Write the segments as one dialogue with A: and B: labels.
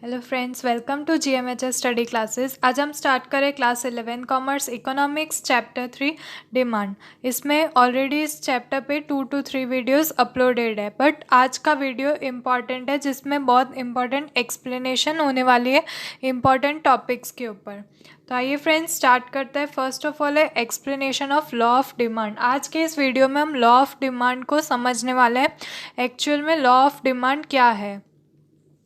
A: Hello friends, welcome to GMHS study classes. आज हम start करें class 11 commerce economics chapter 3 demand. इसमें already इस चैप्टर पे 2 to 3 वीडियोस अपलोडेड है, बट आज का वीडियो इम्पॉर्टेंट है जिसमें बहुत इम्पॉर्टेंट एक्सप्लेनेशन होने वाली है इम्पॉर्टेंट टॉपिक्स के ऊपर। तो आइए फ्रेंड्स स्टार्ट करते हैं। फर्स्ट ऑफ ऑल है explanation of law of demand. आज के इस वीडियो में हम लॉ ऑफ डिमांड को समझने वाले हैं। एक्चुअल में लॉ ऑफ डिमांड क्या है।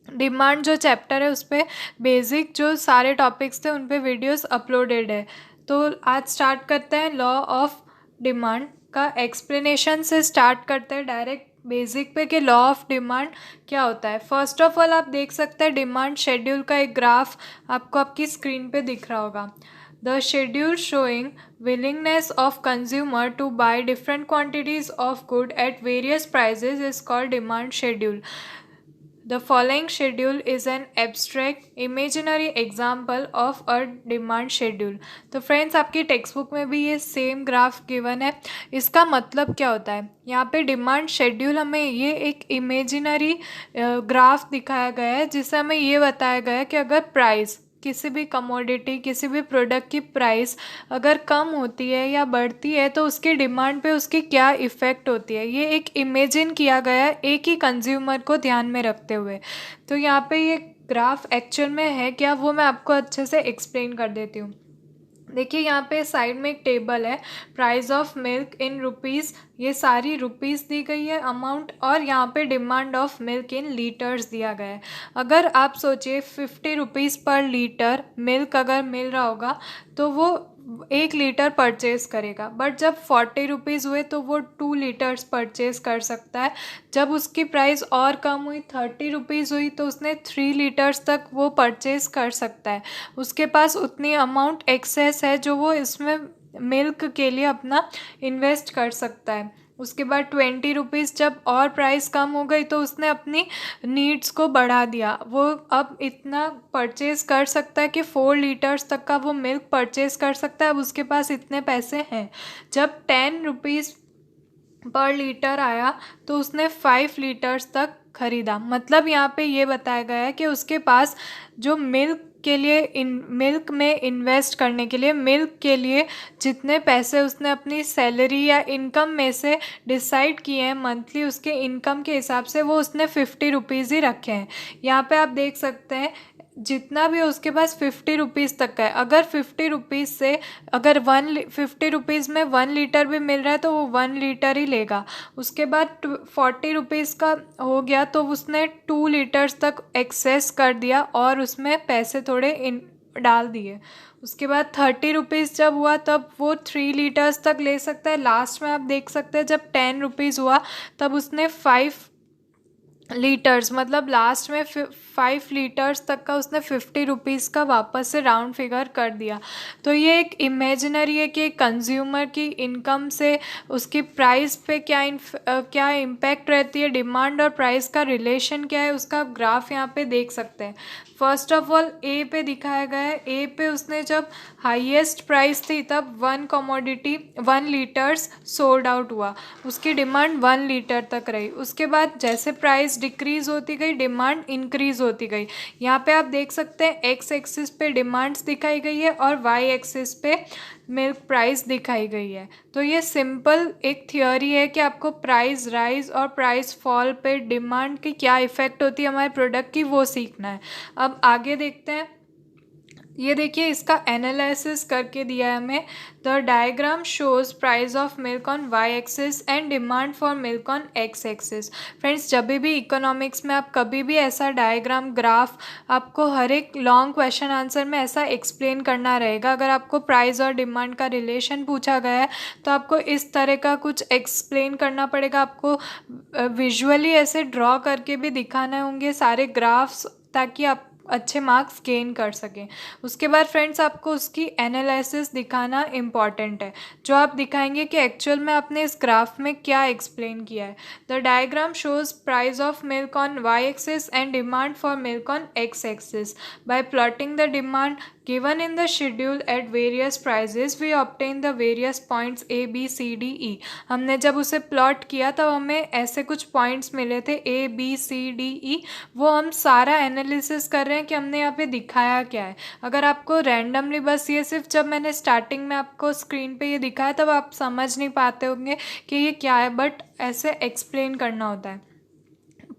A: डिमांड जो चैप्टर है उस पर बेसिक जो सारे टॉपिक्स थे उन पे वीडियोस अपलोडेड है। तो आज स्टार्ट करते हैं लॉ ऑफ डिमांड का एक्सप्लेनेशन से स्टार्ट करते हैं डायरेक्ट बेसिक पे कि लॉ ऑफ डिमांड क्या होता है। फर्स्ट ऑफ ऑल आप देख सकते हैं डिमांड शेड्यूल का एक ग्राफ आपको आपकी स्क्रीन पे दिख रहा होगा। The schedule showing willingness of consumer to buy different quantities of good at various prices is called demand schedule. The following schedule is an abstract imaginary example of a demand schedule. तो friends आपकी text book में भी ये same graph given है। इसका मतलब क्या होता है, यहाँ पे डिमांड शेड्यूल हमें ये एक इमेजिनरी ग्राफ दिखाया गया है जिससे हमें ये बताया गया है कि अगर प्राइस किसी भी कमोडिटी किसी भी प्रोडक्ट की प्राइस अगर कम होती है या बढ़ती है तो उसकी डिमांड पे उसकी क्या इफ़ेक्ट होती है, ये एक इमेजिन किया गया है एक ही कंज्यूमर को ध्यान में रखते हुए। तो यहाँ पे ये ग्राफ एक्चुअल में है क्या वो मैं आपको अच्छे से एक्सप्लेन कर देती हूँ। देखिए यहाँ पे साइड में एक टेबल है, price of milk in rupees, ये सारी रुपीज़ दी गई है अमाउंट, और यहाँ पे demand of milk in litres दिया गया है। अगर आप सोचिए 50 रुपीज़ पर लीटर मिल्क अगर मिल रहा होगा तो वो 1 लीटर परचेज़ करेगा, बट जब 40 रुपीज़ हुए तो वो 2 लीटर्स परचेज़ कर सकता है। जब उसकी प्राइस और कम हुई 30 रुपीज़ हुई तो उसने 3 लीटर्स तक वो परचेज़ कर सकता है। उसके पास उतनी अमाउंट एक्सेस है जो वो इसमें मिल्क के लिए अपना इन्वेस्ट कर सकता है। उसके बाद 20 रुपीज़ जब और प्राइस कम हो गई तो उसने अपनी नीड्स को बढ़ा दिया, वो अब इतना परचेज़ कर सकता है कि 4 लीटर्स तक का वो मिल्क परचेज़ कर सकता है। अब उसके पास इतने पैसे हैं। जब 10 रुपीज़ पर लीटर आया तो उसने 5 लीटर्स तक खरीदा। मतलब यहाँ पे ये बताया गया है कि उसके पास जो मिल्क के लिए मिल्क में इन्वेस्ट करने के लिए मिल्क के लिए जितने पैसे उसने अपनी सैलरी या इनकम में से डिसाइड किए हैं मंथली, उसके इनकम के हिसाब से वो उसने 50 रुपीज़ ही रखे हैं। यहाँ पे आप देख सकते हैं जितना भी उसके पास 50 रुपीज़ तक का है। अगर 50 रुपीज़ से अगर 50 रुपीज़ में 1 लीटर भी मिल रहा है तो वो 1 लीटर ही लेगा। उसके बाद 40 रुपीज़ का हो गया तो उसने 2 लीटर्स तक एक्सेस कर दिया और उसमें पैसे थोड़े डाल दिए। उसके बाद 30 रुपीज़ जब हुआ तब वो 3 लीटर्स तक ले सकता है। लास्ट में आप देख सकते हैं जब 10 रुपीज़ हुआ तब उसने 5 लीटर्स मतलब लास्ट में 5 लीटर्स तक का उसने 50 रुपीज़ का वापस से राउंड फिगर कर दिया। तो ये एक इमेजिनरी है कि कंज्यूमर की इनकम से उसकी प्राइस पे क्या इम्पैक्ट रहती है, डिमांड और प्राइस का रिलेशन क्या है, उसका ग्राफ यहाँ पे देख सकते हैं। फर्स्ट ऑफ ऑल ए पे दिखाया गया है। ए पे उसने जब हाईएस्ट प्राइस थी तब 1 कमोडिटी 1 लीटर्स सोल्ड आउट हुआ, उसकी डिमांड 1 लीटर तक रही। उसके बाद जैसे प्राइस डिक्रीज होती गई डिमांड इंक्रीज होती गई। यहाँ पे आप देख सकते हैं एक्स एक्सिस पे डिमांड्स दिखाई गई है और वाई एक्सिस पे मिल्क प्राइस दिखाई गई है। तो ये सिंपल एक थियोरी है कि आपको प्राइस राइज और प्राइस फॉल पे डिमांड की क्या इफ़ेक्ट होती है हमारे प्रोडक्ट की, वो सीखना है। अब आगे देखते हैं। ये देखिए इसका एनालिसिस करके दिया है हमें। The diagram shows price of milk on Y axis and demand for milk on X axis. Friends जब भी इकोनॉमिक्स में आप कभी भी ऐसा डायग्राम ग्राफ आपको हर एक लॉन्ग क्वेश्चन आंसर में ऐसा एक्सप्लेन करना रहेगा। अगर आपको प्राइस और डिमांड का रिलेशन पूछा गया है तो आपको इस तरह का कुछ एक्सप्लेन करना पड़ेगा। आपको विजुअली ऐसे ड्रॉ करके भी दिखाने होंगे सारे ग्राफ्स ताकि आप अच्छे मार्क्स गेन कर सकें। उसके बाद फ्रेंड्स आपको उसकी एनालिसिस दिखाना इम्पॉर्टेंट है, जो आप दिखाएंगे कि एक्चुअल में आपने इस ग्राफ में क्या एक्सप्लेन किया है। The diagram shows price of milk on Y axis and demand for milk on X axis. By plotting the demand given in the schedule at various prices we obtain the various points A B C D E। हमने जब उसे plot किया तब हमें ऐसे कुछ points मिले थे A B C D E। वो हम सारा एनालिसिस कर रहे हैं कि हमने यहाँ पे दिखाया क्या है। अगर आपको रैंडमली बस ये सिर्फ जब मैंने स्टार्टिंग में आपको स्क्रीन पे ये दिखाया तब आप समझ नहीं पाते होंगे कि ये क्या है, बट ऐसे एक्सप्लेन करना होता है।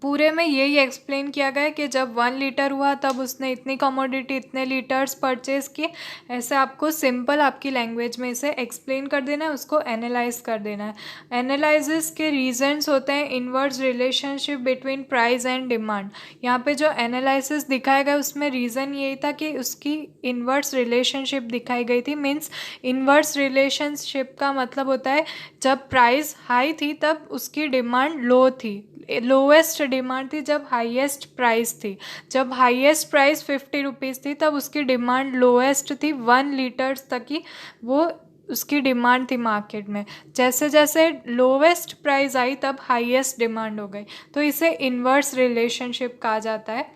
A: पूरे में यही एक्सप्लेन किया गया है कि जब 1 लीटर हुआ तब उसने इतनी कमोडिटी इतने लीटर्स परचेज किए। ऐसे आपको सिंपल आपकी लैंग्वेज में इसे एक्सप्लेन कर देना है, उसको एनालाइज कर देना है। एनालिसिस के रीजंस होते हैं inverse relationship between price and demand. यहाँ पे जो एनालिसिस दिखाया गया उसमें रीज़न यही था कि उसकी इनवर्स रिलेशनशिप दिखाई गई थी। मीन्स इनवर्स रिलेशनशिप का मतलब होता है जब प्राइस हाई थी तब उसकी डिमांड लो थी, लोवेस्ट डिमांड थी जब हाईएस्ट प्राइस थी। जब हाईएस्ट प्राइस 50 रुपीज़ थी तब उसकी डिमांड लोवेस्ट थी 1 लीटर्स तक ही वो उसकी डिमांड थी मार्केट में। जैसे जैसे लोवेस्ट प्राइस आई तब हाईएस्ट डिमांड हो गई, तो इसे इन्वर्स रिलेशनशिप कहा जाता है,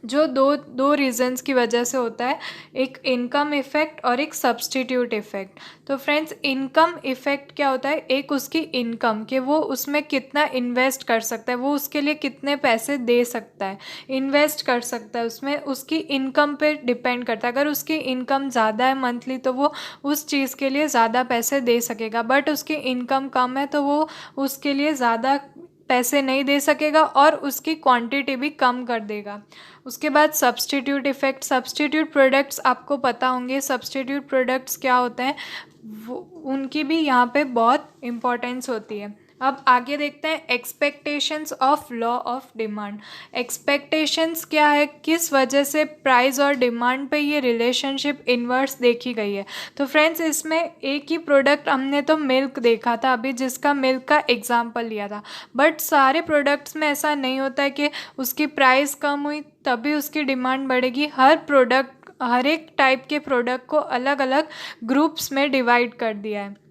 A: जो दो रीजंस की वजह से होता है, एक इनकम इफ़ेक्ट और एक सब्सटीट्यूट इफ़ेक्ट। तो फ्रेंड्स, इनकम इफ़ेक्ट क्या होता है, एक उसकी इनकम कि वो उसमें कितना इन्वेस्ट कर सकता है, वो उसके लिए कितने पैसे दे सकता है, इन्वेस्ट कर सकता है उसमें, उसकी इनकम पे डिपेंड करता है। अगर उसकी इनकम ज़्यादा है मंथली तो वो उस चीज़ के लिए ज़्यादा पैसे दे सकेगा, बट उसकी इनकम कम है तो वो उसके लिए ज़्यादा पैसे नहीं दे सकेगा और उसकी क्वांटिटी भी कम कर देगा। उसके बाद सब्सटीट्यूट इफ़ेक्ट। सब्सटीट्यूट प्रोडक्ट्स आपको पता होंगे, सब्सटीट्यूट प्रोडक्ट्स क्या होते हैं, वो उनकी भी यहाँ पे बहुत इम्पोर्टेंस होती है। अब आगे देखते हैं expectations of law of demand. Expectations क्या है, किस वजह से प्राइस और डिमांड पे ये रिलेशनशिप इन्वर्स देखी गई है। तो फ्रेंड्स, इसमें एक ही प्रोडक्ट, हमने तो मिल्क देखा था अभी, जिसका मिल्क का एग्जांपल लिया था, बट सारे प्रोडक्ट्स में ऐसा नहीं होता है कि उसकी प्राइस कम हुई तभी उसकी डिमांड बढ़ेगी। हर एक टाइप के प्रोडक्ट को अलग अलग ग्रुप्स में डिवाइड कर दिया है।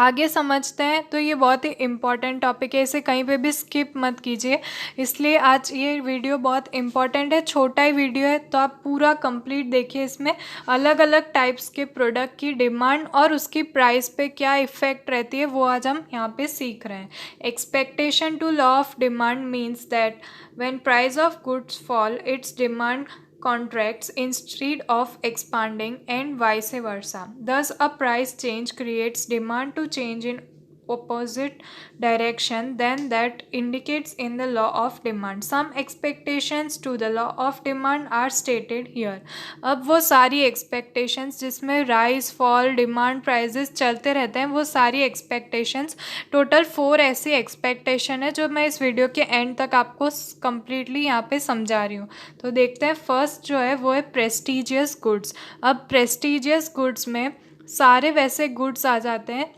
A: आगे समझते हैं। तो ये बहुत ही इम्पॉर्टेंट टॉपिक है, इसे कहीं पे भी स्किप मत कीजिए, इसलिए आज ये वीडियो बहुत इम्पॉर्टेंट है। छोटा ही वीडियो है तो आप पूरा कंप्लीट देखिए। इसमें अलग अलग टाइप्स के प्रोडक्ट की डिमांड और उसकी प्राइस पे क्या इफ़ेक्ट रहती है वो आज हम यहाँ पे सीख रहे हैं। Expectation to law of demand means that when price of goods fall its demand contracts instead of expanding and vice versa. Thus, a price change creates demand to change in opposite direction than that indicates in the law of demand. Some expectations to the law of demand are stated here. अब वो सारी expectations जिसमें rise fall demand prices चलते रहते हैं, वो सारी expectations, total 4 ऐसी expectation है जो मैं इस वीडियो के एंड तक आपको completely यहाँ पे समझा रही हूँ। तो देखते हैं, फर्स्ट जो है वो है प्रेस्टिजियस गुड्स। अब प्रेस्टिजियस गुड्स में सारे वैसे गुड्स आ जाते हैं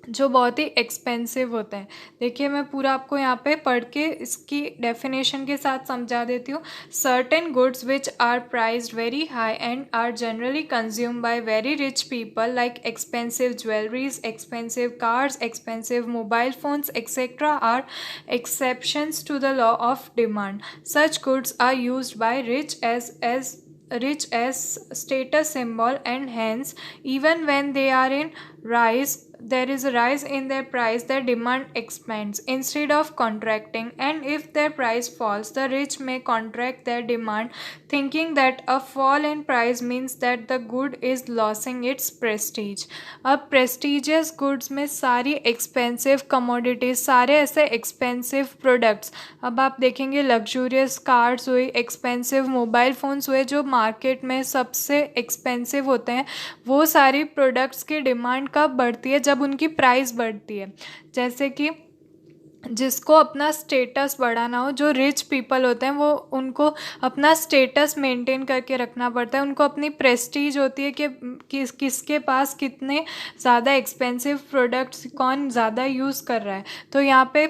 A: जो बहुत ही एक्सपेंसिव होते हैं। देखिए, मैं पूरा आपको यहाँ पे पढ़ के इसकी डेफिनेशन के साथ समझा देती हूँ। Certain goods which are priced very high and are generally consume by very rich people like expensive jewelleries, expensive cars, expensive mobile phones etcetera are exceptions to the law of demand. Such goods are used by rich as status symbol, and hence even when they are in rise, there is a rise in their price, their demand expands instead of contracting, and if their price falls, the rich may contract their demand, thinking that a fall in price means that the good is losing its prestige. अब prestigious goods में सारी expensive commodities, सारे ऐसे expensive products, अब आप देखेंगे luxurious cars हुई, expensive mobile phones हुए, जो मार्केट में सबसे एक्सपेंसिव होते हैं, वो सारी प्रोडक्ट्स की डिमांड कब बढ़ती है, जब उनकी प्राइस बढ़ती है। जैसे कि जिसको अपना स्टेटस बढ़ाना हो, जो रिच पीपल होते हैं, वो उनको अपना स्टेटस मेंटेन करके रखना पड़ता है, उनको अपनी प्रेस्टीज होती है कि किसके पास कितने ज़्यादा एक्सपेंसिव प्रोडक्ट्स कौन ज़्यादा यूज़ कर रहा है। तो यहाँ पे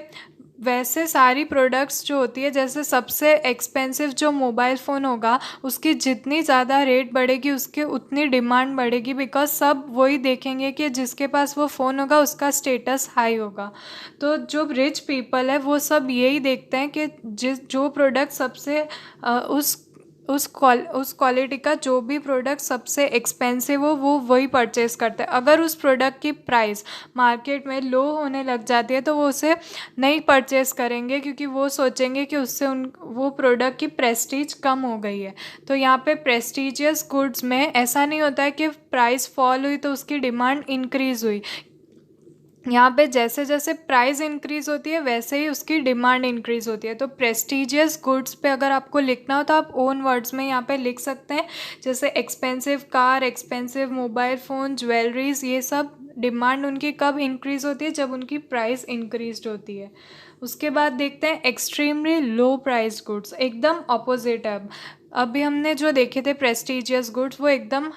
A: वैसे सारी प्रोडक्ट्स जो होती है, जैसे सबसे एक्सपेंसिव जो मोबाइल फ़ोन होगा, उसकी जितनी ज़्यादा रेट बढ़ेगी उसकी उतनी डिमांड बढ़ेगी, बिकॉज सब वही देखेंगे कि जिसके पास वो फ़ोन होगा उसका स्टेटस हाई होगा। तो जो रिच पीपल है वो सब यही देखते हैं कि जो प्रोडक्ट सबसे उस क्वालिटी का जो भी प्रोडक्ट सबसे एक्सपेंसिव हो वो वही परचेस करते हैं। अगर उस प्रोडक्ट की प्राइस मार्केट में लो होने लग जाती है तो वो उसे नहीं परचेस करेंगे, क्योंकि वो सोचेंगे कि उससे वो प्रोडक्ट की प्रेस्टीज कम हो गई है। तो यहाँ पे प्रेस्टीजियस गुड्स में ऐसा नहीं होता है कि प्राइस फॉल हुई तो उसकी डिमांड इंक्रीज़ हुई। यहाँ पे जैसे जैसे प्राइस इंक्रीज़ होती है वैसे ही उसकी डिमांड इंक्रीज़ होती है। तो प्रेस्टीजियस गुड्स पे अगर आपको लिखना हो तो आप ओन वर्ड्स में यहाँ पे लिख सकते हैं, जैसे expensive car, expensive mobile phone, jewelleries, ये सब डिमांड उनकी कब इंक्रीज़ होती है, जब उनकी प्राइस इंक्रीज होती है। उसके बाद देखते हैं एक्सट्रीमली लो प्राइस गुड्स, एकदम ऑपोजिट है। अभी हमने जो देखे थे प्रेस्टीजियस गुड्स वो एकदम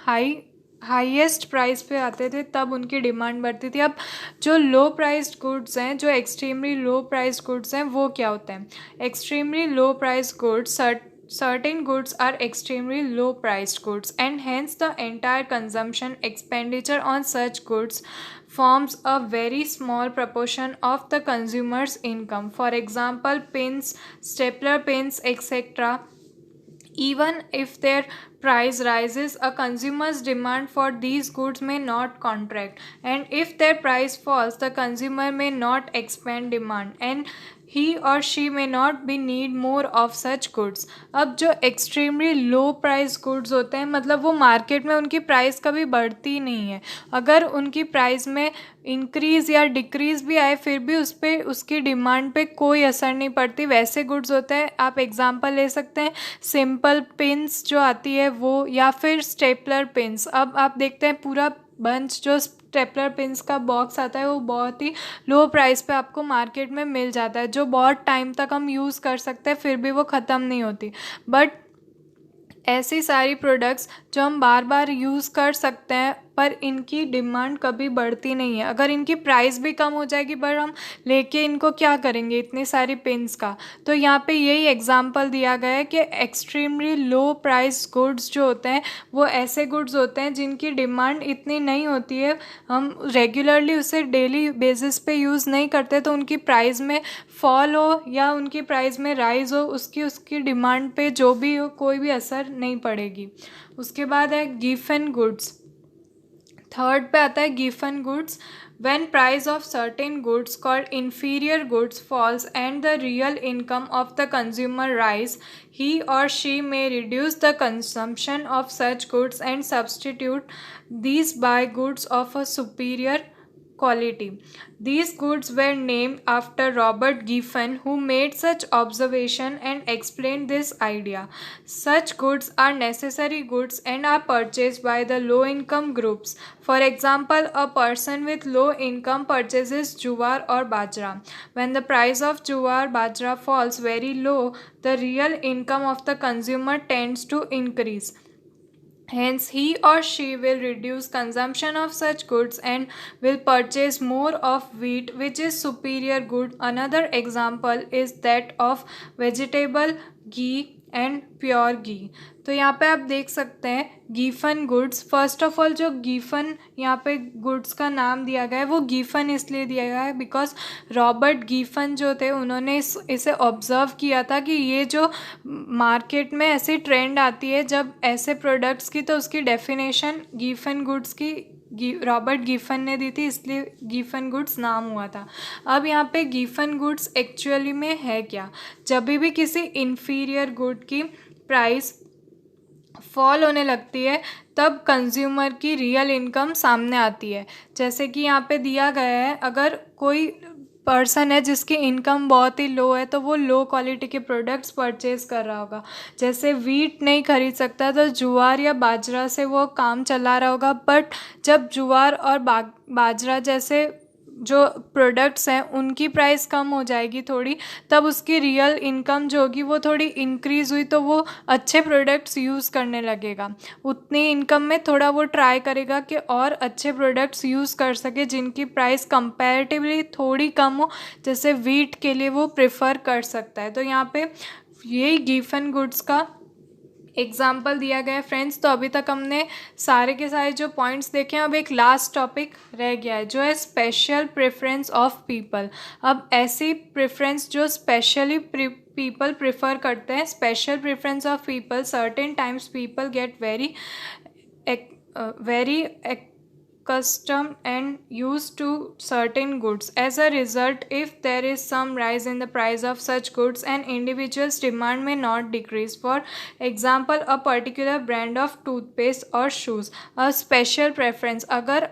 A: हाईएस्ट प्राइस पे आते थे, तब उनकी डिमांड बढ़ती थी। अब जो लो प्राइस्ड गुड्स हैं, जो एक्सट्रीमली लो प्राइस्ड गुड्स हैं, वो क्या होते हैं? Extremely low priced goods, certain goods are extremely low priced goods, and hence the entire consumption expenditure on such goods forms a very small proportion of the consumer's income. For example, pens, stapler pens, etc. Even if their price rises, a consumer's demand for these goods may not contract, and if their price falls, the consumer may not expand demand, and he or she may not be need more of such goods. अब जो extremely low price goods होते हैं, मतलब वो market में उनकी price कभी बढ़ती नहीं है। अगर उनकी प्राइस में इंक्रीज़ या डिक्रीज़ भी आए फिर भी उस पर उसकी डिमांड पे कोई असर नहीं पड़ती, वैसे गुड्स होते हैं। आप एग्जांपल ले सकते हैं सिंपल पिन्स जो आती है वो, या फिर स्टेपलर पिन्स। अब आप देखते हैं पूरा बंच जो स्टेपलर पिन्स का बॉक्स आता है वो बहुत ही लो प्राइस पे आपको मार्केट में मिल जाता है, जो बहुत टाइम तक हम यूज़ कर सकते हैं फिर भी वो ख़त्म नहीं होती। बट ऐसी सारी प्रोडक्ट्स जो हम बार बार यूज़ कर सकते हैं पर इनकी डिमांड कभी बढ़ती नहीं है। अगर इनकी प्राइस भी कम हो जाएगी पर हम लेके इनको क्या करेंगे इतनी सारी पिन्स का। तो यहाँ पे यही एग्जांपल दिया गया है कि एक्सट्रीमली लो प्राइस गुड्स जो होते हैं वो ऐसे गुड्स होते हैं जिनकी डिमांड इतनी नहीं होती है, हम रेगुलरली उसे डेली बेसिस पे यूज़ नहीं करते, तो उनकी प्राइस में फॉल हो या उनकी प्राइस में राइज हो, उसकी डिमांड पे जो भी हो कोई भी असर नहीं पड़ेगी। उसके बाद है गिवन गुड्स। थर्ड पे आता है given goods. When price of certain goods called inferior goods falls and the real income of the consumer rise, he or she may reduce the consumption of such goods and substitute these by goods of a superior quality. These goods were named after Robert Giffen, who made such observation and explained this idea. Such goods are necessary goods and are purchased by the low income groups. For example, a person with low income purchases jowar or bajra. When the price of jowar bajra falls very low, the real income of the consumer tends to increase. Hence, he or she will reduce consumption of such goods and will purchase more of wheat, which is superior good. Another example is that of vegetable ghee and pure ghee. तो यहाँ पे आप देख सकते हैं given goods. First of all जो given यहाँ पे गुड्स का नाम दिया गया है वो गिफन इसलिए दिया गया है बिकॉज रॉबर्ट गिफन जो थे उन्होंने इसे ऑब्ज़र्व किया था कि ये जो मार्केट में ऐसी ट्रेंड आती है जब ऐसे प्रोडक्ट्स की, तो उसकी डेफिनेशन गिफन गुड्स की रॉबर्ट गिफन ने दी थी, इसलिए गिफन गुड्स नाम हुआ था। अब यहाँ पे गिफन गुड्स एक्चुअली में है क्या? जब भी किसी इन्फीरियर गुड की प्राइस फॉल होने लगती है तब कंज्यूमर की रियल इनकम सामने आती है। जैसे कि यहाँ पे दिया गया है, अगर कोई पर्सन है जिसकी इनकम बहुत ही लो है तो वो लो क्वालिटी के प्रोडक्ट्स परचेज़ कर रहा होगा। जैसे वीट नहीं खरीद सकता तो ज्वार या बाजरा से वो काम चला रहा होगा। बट जब ज्वार और बाजरा जैसे जो प्रोडक्ट्स हैं उनकी प्राइस कम हो जाएगी थोड़ी, तब उसकी रियल इनकम जो होगी वो थोड़ी इंक्रीज़ हुई तो वो अच्छे प्रोडक्ट्स यूज़ करने लगेगा। उतनी इनकम में थोड़ा वो ट्राई करेगा कि और अच्छे प्रोडक्ट्स यूज़ कर सके जिनकी प्राइस कंपैरेटिवली थोड़ी कम हो, जैसे वीट के लिए वो प्रेफर कर सकता है। तो यहाँ पे यही गिफन गुड्स का एग्जाम्पल दिया गया है फ्रेंड्स। तो अभी तक हमने सारे के सारे जो पॉइंट्स देखे हैं, अब एक लास्ट टॉपिक रह गया है जो है स्पेशल प्रेफरेंस ऑफ पीपल। अब ऐसी प्रेफरेंस जो स्पेशली पीपल प्रिफर करते हैं, special preference of people, certain times people get very accustomed and used to certain goods. As a result, if there is some rise in the price of such goods, an individual's demand may not decrease. For example, a particular brand of toothpaste or shoes. A special preference, अगर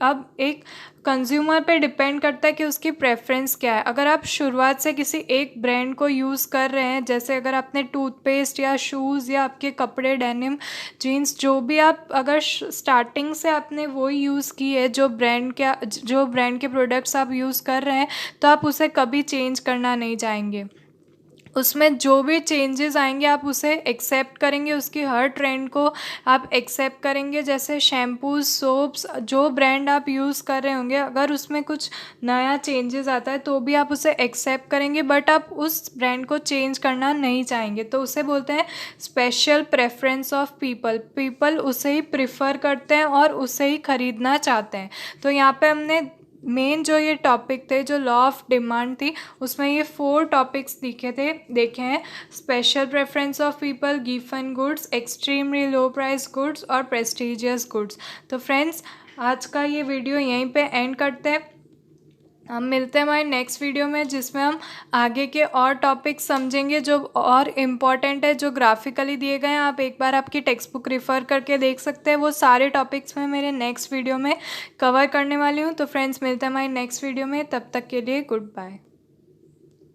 A: अब एक consumer पे depend करता है कि उसकी preference क्या है। अगर आप शुरुआत से किसी एक ब्रांड को यूज़ कर रहे हैं, जैसे अगर आपने टूथपेस्ट या शूज़ या आपके कपड़े, डेनिम, जीन्स, जो भी आप अगर स्टार्टिंग से आपने वो यूज़ की है, जो ब्रांड के प्रोडक्ट्स आप यूज़ कर रहे हैं, तो आप उसे कभी चेंज करना नहीं चाहेंगे। उसमें जो भी चेंजेस आएंगे आप उसे एक्सेप्ट करेंगे, उसकी हर ट्रेंड को आप एक्सेप्ट करेंगे। जैसे शैम्पूज, सोप्स, जो ब्रांड आप यूज़ कर रहे होंगे, अगर उसमें कुछ नया चेंजेस आता है तो भी आप उसे एक्सेप्ट करेंगे, बट आप उस ब्रांड को चेंज करना नहीं चाहेंगे। तो उसे बोलते हैं special preference of people. People उसे ही प्रिफर करते हैं और उसे ही ख़रीदना चाहते हैं। तो यहाँ पे हमने मेन जो ये टॉपिक थे, जो लॉ ऑफ डिमांड थी, उसमें ये 4 टॉपिक्स देखे हैं। Special preference of people, given goods, extremely low price goods और प्रेस्टिजियस गुड्स। तो फ्रेंड्स, आज का ये वीडियो यहीं पे एंड करते हैं। हम मिलते हैं हमारे नेक्स्ट वीडियो में, जिसमें हम आगे के और टॉपिक्स समझेंगे जो और इम्पॉर्टेंट है, जो ग्राफिकली दिए गए हैं। आप एक बार आपकी टेक्स्ट बुक रिफ़र करके देख सकते हैं। वो सारे टॉपिक्स मैं मेरे नेक्स्ट वीडियो में कवर करने वाली हूँ। तो फ्रेंड्स, मिलते हैं हमारे नेक्स्ट वीडियो में। तब तक के लिए गुड बाय।